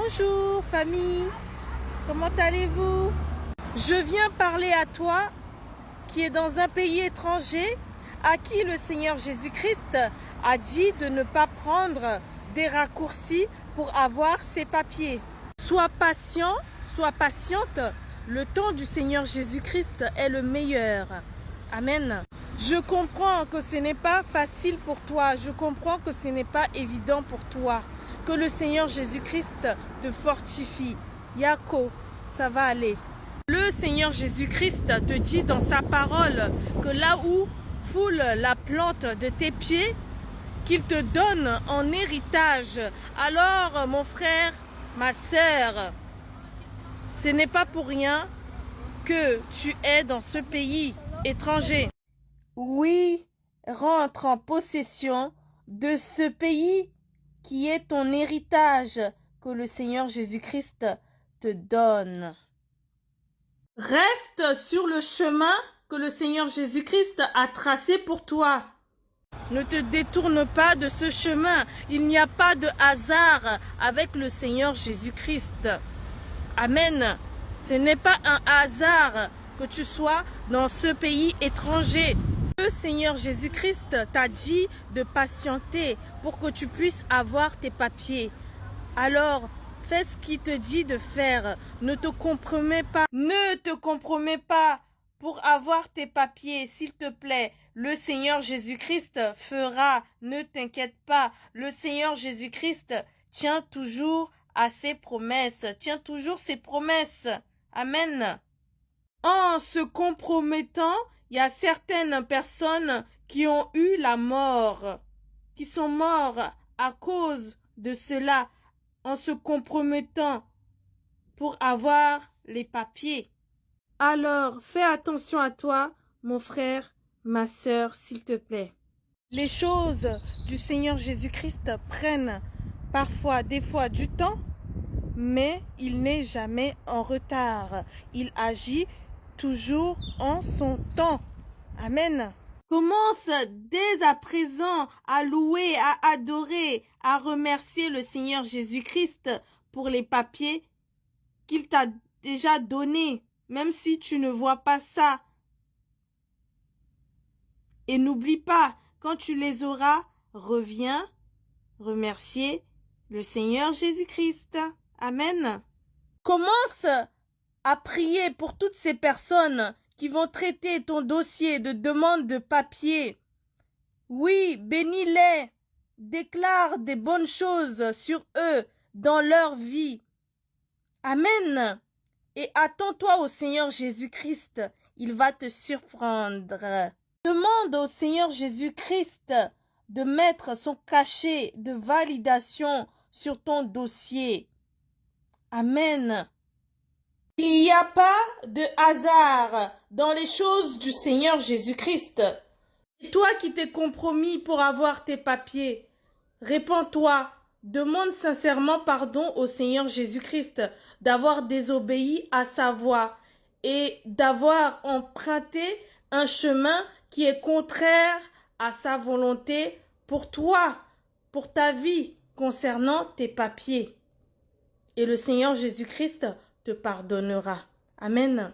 Bonjour famille, comment allez-vous? Je viens parler à toi qui est dans un pays étranger à qui le Seigneur Jésus-Christ a dit de ne pas prendre des raccourcis pour avoir ses papiers. Sois patient, sois patiente, le temps du Seigneur Jésus-Christ est le meilleur. Amen. Je comprends que ce n'est pas facile pour toi, je comprends que ce n'est pas évident pour toi. Que le Seigneur Jésus-Christ te fortifie. Yako, ça va aller. Le Seigneur Jésus-Christ te dit dans sa parole que là où foule la plante de tes pieds, qu'il te donne en héritage. Alors, mon frère, ma sœur, ce n'est pas pour rien que tu es dans ce pays étranger. Oui, rentre en possession de ce pays qui est ton héritage que le Seigneur Jésus-Christ te donne. Reste sur le chemin que le Seigneur Jésus-Christ a tracé pour toi. Ne te détourne pas de ce chemin. Il n'y a pas de hasard avec le Seigneur Jésus-Christ. Amen. Ce n'est pas un hasard que tu sois dans ce pays étranger. Le Seigneur Jésus-Christ t'a dit de patienter pour que tu puisses avoir tes papiers. Alors, fais ce qu'il te dit de faire. Ne te compromets pas. Ne te compromets pas pour avoir tes papiers, s'il te plaît. Le Seigneur Jésus-Christ fera. Ne t'inquiète pas. Le Seigneur Jésus-Christ tient toujours à ses promesses. Tient toujours ses promesses. Amen. En se compromettant, il y a certaines personnes qui ont eu la mort, qui sont morts à cause de cela, en se compromettant pour avoir les papiers. Alors, fais attention à toi, mon frère, ma sœur, s'il te plaît. Les choses du Seigneur Jésus-Christ prennent parfois, des fois, du temps, mais il n'est jamais en retard. Il agit toujours en son temps. Amen. Commence dès à présent à louer, à adorer, à remercier le Seigneur Jésus-Christ pour les papiers qu'il t'a déjà donnés, même si tu ne vois pas ça. Et n'oublie pas, quand tu les auras, reviens remercier le Seigneur Jésus-Christ. Amen. Commence à prier pour toutes ces personnes qui vont traiter ton dossier de demande de papier. Oui, bénis-les, déclare des bonnes choses sur eux dans leur vie. Amen. Et attends-toi au Seigneur Jésus-Christ, il va te surprendre. Demande au Seigneur Jésus-Christ de mettre son cachet de validation sur ton dossier. Amen. Il n'y a pas de hasard dans les choses du Seigneur Jésus-Christ. C'est toi qui t'es compromis pour avoir tes papiers. Répands-toi. Demande sincèrement pardon au Seigneur Jésus-Christ d'avoir désobéi à sa voix et d'avoir emprunté un chemin qui est contraire à sa volonté pour toi, pour ta vie, concernant tes papiers. Et le Seigneur Jésus-Christ te pardonnera. Amen.